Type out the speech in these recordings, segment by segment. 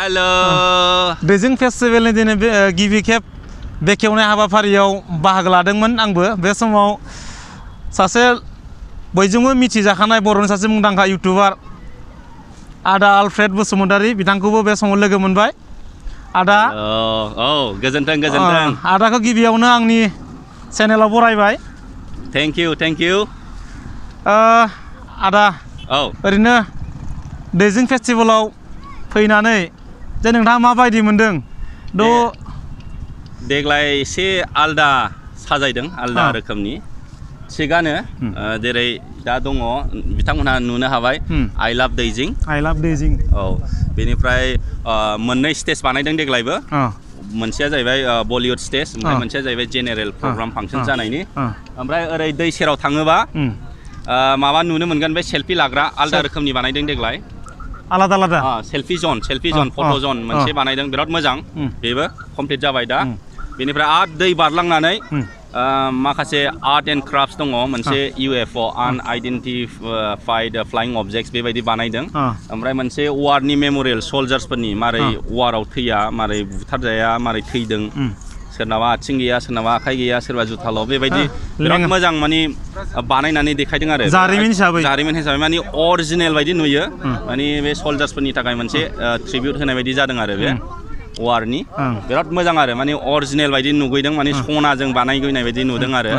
hello दैजिं फेस्टिभेलनि दिनै गिबि खेब बेखेवनाय हाबाफारियाव बाहागो लादोंमोन आंबो बे समाव सासे बयजोंबो मिथिजाखानाय बर'नि सासे मुंदांखा इउटिउबार आदा आलफ्रेड बसुमतारी बिथांखौबो बे समाव लोगो मोनबाय आदा गोजोन्थों आदाखौ गिबियावनो आंनि चेनेलाव बरायबाय थेंक इउ आदा ओरैनो दैजिं फेस्टिभेलाव फैनानै जे नोंथाङा माबायदि मोनदों देग्लाय एसे आलदा साजायदों आलदा रोखोमनि थिगानो जेरै दा दङ बिथांमोनहा नुनो हाबाय आइ लाभ दैजिं औ बेनिफ्राय मोननै स्टेज बानायदों देग्लायबो मोनसेया जाहैबाय बलिउड स्टेज ओमफ्राय मोनसेया जाहैबाय जेनेरेल प्रग्राम फांसन जानायनि ओमफ्राय ओरै दै सेराव थाङोबा माबा नुनो मोनगोन बे सेल्फि लाग्रा आलदा रोखोमनि बानायदों देग्लाय आलादा सेल्फि जन फट' जन मोनसे बानायदों बिराद मोजां बेबो कमप्लिट जाबाय दा बेनिफ्राय आरो दै बारलांनानै माखासे आर्ट एन्ड क्राफ्ट्स दङ मोनसे UFO आनआइडेन्टिफाइड फ्लाइं अबजेक्ट्स बेबायदि बानायदों ओमफ्राय मोनसे वारनि मेम'रियेल सल्जार्सफोरनि मारै वाराव थैया मारै बुथारजाया मारै थैदों सोरनाबा आथिं गैया सोरनाबा आखाइ गैया सोरबा जुथाल' बेबायदि बिराद मोजां माने बानायनानै देखायदों आरो जारिमिन हिसाबै माने अरिजिनेल बायदि नुयो माने बे सल्जार्सफोरनि थाखाय मोनसे ट्रिबिउट होनाय बायदि जादों आरो बे वारनि बिराद मोजां आरो माने अरिजिनेल बायदि नुगैदों माने सनाजों बानायगैनाय बायदि नुदों आरो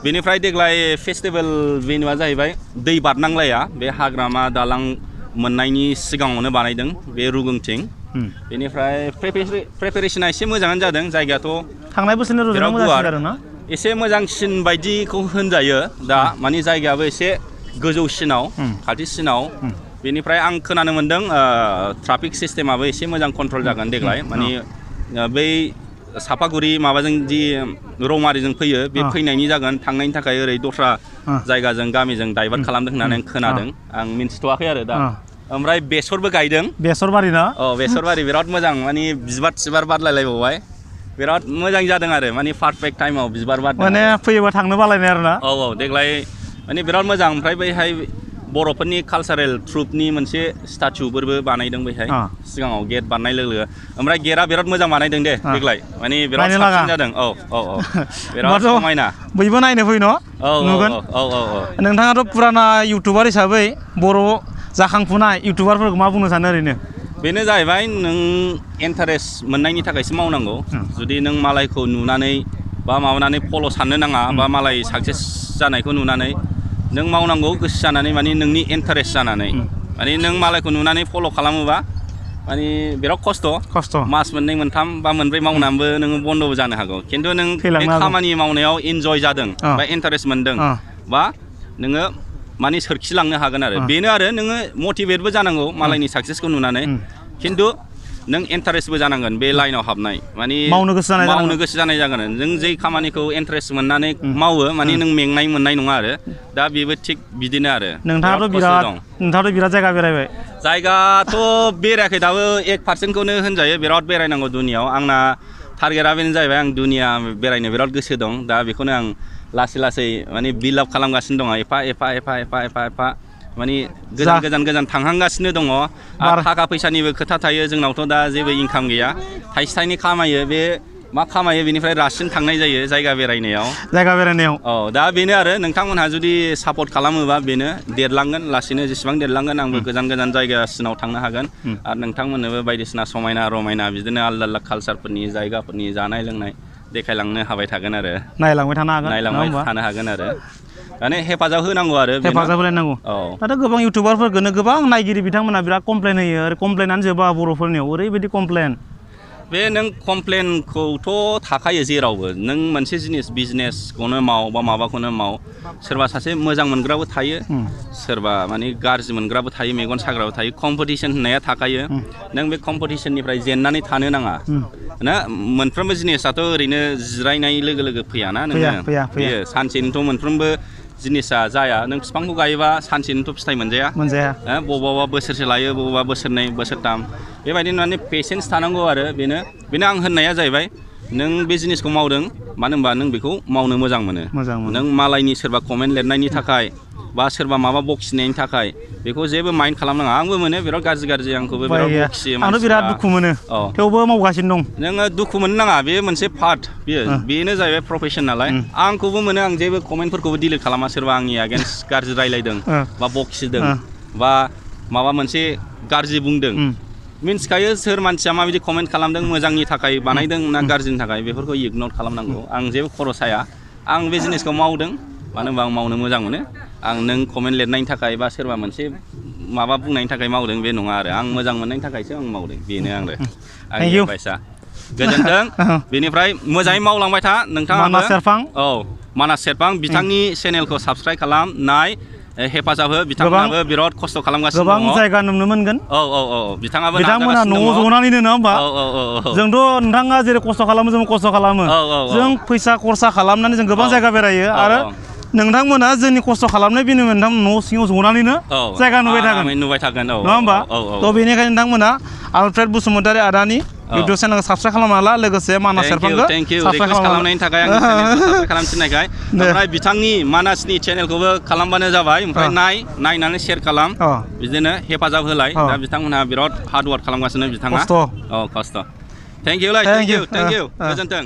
बेनिफ्राय देग्लाय फेस्टिभेल भेन्युआ जाहैबाय दै बारनांलाया बे हाग्रामा दालां मोननायनि सिगाङावनो बानायदों बे रुगुंथिं बेनिफ्राय प्रिपेरेसना एसे मोजाङानो जादों जायगायाथ' थांनाय बोसोरनि रुजुनायाव मोजांसिन जादोंना एसे मोजांसिन बायदिखौ होनजायो दा माने जायगायाबो एसे गोजौसिनाव खाथिसिनाव बेनिफ्राय आं खोनानो मोनदों ट्राफिक सिस्टेमाबो एसे मोजां कन्ट्रल जागोन देग्लाय माने बै सापागुरि माबाजों जि रौमारिजों फैयो बे फैनायनि जागोन थांनायनि थाखाय ओरै दस्रा जायगाजों गामिजों डाइभार्ट खालामदों होननानै आं खोनादों आं मिन्थिथ'वाखै आरो दा ओमफ्राय बेसरबो गायदों बेसरबारि ना बेसरबारि बिराद मोजां माने बिबार बारलायलायबावबाय बिराद मोजां जादों आरो माने पारफेक्ट टाइमाव बिबार बारदों माने फैयोबा थांनो बालायनाय आरो ना देग्लाय माने बिराद मोजां ओमफ्राय बैहाय बर'फोरनि कालसारेल ट्रुपनि मोनसे स्टाचुफोरबो बानायदों बैहाय सिगाङाव गेट बानायनाय लोगो लोगो ओमफ्राय गेटआ बिराद मोजां बानायदों दे देग्लाय माने बिराद साबसिन जादों बिराद समायना बयबो नायनो फै न' नुगोन नोंथाङाथ' फुराना इउटुबार हिसाबै बर' जाखांफुनाय इउटुबारफोरखौ मा बुंनो सानो ओरैनो बेनो जाहैबाय नों इन्टारेस्ट मोननायनि थाखायसो मावनांगौ जुदि नों मालायखौ नुनानै बा माबानानै फल' साननो नाङा बा मालाय साक्सेस जानायखौ नुनानै नों मावनांगौ गोसो जानानै माने नोंनि इन्टारेस्ट जानानै माने नों मालायखौ नुनानै फल' खालामोबा माने बिराद खस्थ' मास मोननै मोनथाम बा मोनब्रै मावनानैबो नोङो बन्द'बो जानो हागौ खिन्थु नों बे खामानि मावनायाव इन्जय जादों बा इन्टारेस्ट मोनदों बा नोङो माने सोरखिलांनो हागोन आरो बेनो आरो नोङो मटिभेटबो जानांगौ मालायनि साक्सेसखौ नुनानै खिन्थु नों इन्टारेस्टबो जानांगोन बे लाइनाव हाबनाय माने मावनो गोसो जानाय जागोन नों जै खामानिखौ इन्टारेस्ट मोननानै मावो माने नों मेंनाय मोननाय नङा आरो दा बेबो थिग बिदिनो आरो नोंथाङाथ' बिराद जायगा बेरायबाय जायगाथ' बेरायाखै दाबो 1%खौनो होनजायो बिराद बेरायनांगौ दुनियाव आंना टारगेटआ बेनो जाहैबाय आं दुनिया बेरायनो बिराद गोसो दं दा बेखौनो आं लासै माने बिल्ड आप खालामगासिनो दङ एफा माने गोजान थांहांगासिनो दङ आरो थाखा फैसानिबो खोथा थायो जोंनावथ' दा जेबो इनकाम गैया थाइसे थाइनै खामायो बे मा खामायो बेनिफ्राय रासिन थांनाय जायो जायगा बेरायनायाव दा बेनो आरो नोंथांमोनहा जुदि सापर्ट खालामोबा बेनो देरलांगोन लासैनो जेसेबां देरलांगोन आंबो गोजान जायगासिनाव थांनो हागोन आरो नोंथांमोननोबो बायदिसिना समायना रमायना बिदिनो आलदा कालसारफोरनि जायगाफोरनि जानाय लोंनाय देखायलांनो हाबाय थागोन आरो नायलांबाय थानो हागोन आरो माने हेफाजाब होनांगौ आरो हेफाजाब होलायनांगौ दाथ' गोबां इउटुबारफोरखौनो गोबां नायगिरि बिथांमोना बिराद कमप्लेन होयो आरो कमप्लेनानो जोबा बर'फोरनियाव ओरैबायदि कमप्लेन बे नों कमप्लेनखौथ' थाखायो जेरावबो नों मोनसे जिनिस बिजनेसखौनो माव बा माबाखौनो माव सोरबा सासे मोजां मोनग्राबो थायो सोरबा माने गाज्रि मोनग्राबो थायो मेगन साग्राबो थायो कम्पिटिसन होननाया थाखायो नों बे कम्पिटिसननिफ्राय जेननानै थानो नाङा ना मोनफ्रोमबो जिनिसाथ' ओरैनो जिरायनाय लोगो लोगो फैयाना नोङो फैयो सानसेनिथ' मोनफ्रोमबो जिनिसा जाया नों बिफांखौ गायोबा सानसेनिथ' फिथाइ मोनजाया बबावबा बोसोरसे लायो बबावबा बोसोरनै बोसोरथाम बेबायदिनो माने पेसेन्स थानांगौ आरो बेनो आं होननाया जाहैबाय नों बे जिनिसखौ मावदों मानो होनबा नों बेखौ मावनो मोजां मोनो नों मालायनि सोरबा कमेन्ट लिरनायनि थाखाय बा सोरबा माबा बखिनायनि थाखाय बेखौ जेबो माइन्ड खालामनाङा आंबो मोनो बिराद गाज्रि आंखौबो बिराद बखियो आंथ' बिराद दुखु मोनो थेवबो मावगासिनो दं नोङो दुखु मोननो नाङा बे मोनसे पार्ट बेनो जाहैबाय प्रफेसन नालाय आंखौबो मोनो आं जेबो कमेन्टफोरखौबो डिलिट खालामा सोरबा आंनि एगेन्स्ट गाज्रि रायलायदों बा बखिदों बा माबा मोनसे गाज्रि बुंदों मिन्थिखायो सोर मानसिया माबायदि कमेन्ट खालामदों मोजांनि थाखाय बानायदों ना गाज्रिनि थाखाय बेफोरखौ इगनर खालामनांगौ आं जेबो खर' साया आं बे जिनिसखौ मावदों मानो होनबा आं मावनो मोजां मोनो आं नों कमेन्ट लिरनायनि थाखाय बा सोरबा मोनसे माबा बुंनायनि थाखाय मावदों बे नङा आरो आं मोजां मोननायनि थाखायसो आं मावदों बेनो आरो आंनि एडभाइसआ गोजोन्थों बेनिफ्राय मोजाङै मावलांबाय था नोंथाङा मानास सेरफां बिथांनि चेनेलखौ साबस्क्राइब खालाम नाय हेफाजाब हो बिथांमोनाबो बिराद खस्थ' खालामगासिनो दङ गोबां जायगा नुनो मोनगोन बिथांमोना न'आव जनानैनो नङा होमबा जोंथ' नोंथाङा जेरै खस्थ' खालामो जों खस्थ' खालामो जों फैसा खरसा खालामनानै जों गोबां जायगा बेरायो आरो नोंथांमोना जोंनि खस्थ' खालामनाय बिनिमोन न' सिङाव जनानैनो जायगा नुबाय थागोन नङा होमबा थ' बेनिखायनो नोंथांमोना आलफ्रेड बसुमतारी आदानि इउटुब चेनेलखौ साबस्क्राइब खालामना ला लोगोसे मानास सेरफांखौ साबस्क्राइब खालामनायनि थाखाय आं साबस्क्राइब खालामथिननायखाय ओमफ्राय बिथांनि मानासनि चेनेलखौबो खालामबानो जाबाय ओमफ्राय नायनानै शेयार खालाम बिदिनो हेफाजाब होलाय दा बिथांमोनहा बिराद हार्ड वार्क खालामगासिनो बिथाङा खस्थ' थेंक इउ गोजोन्थों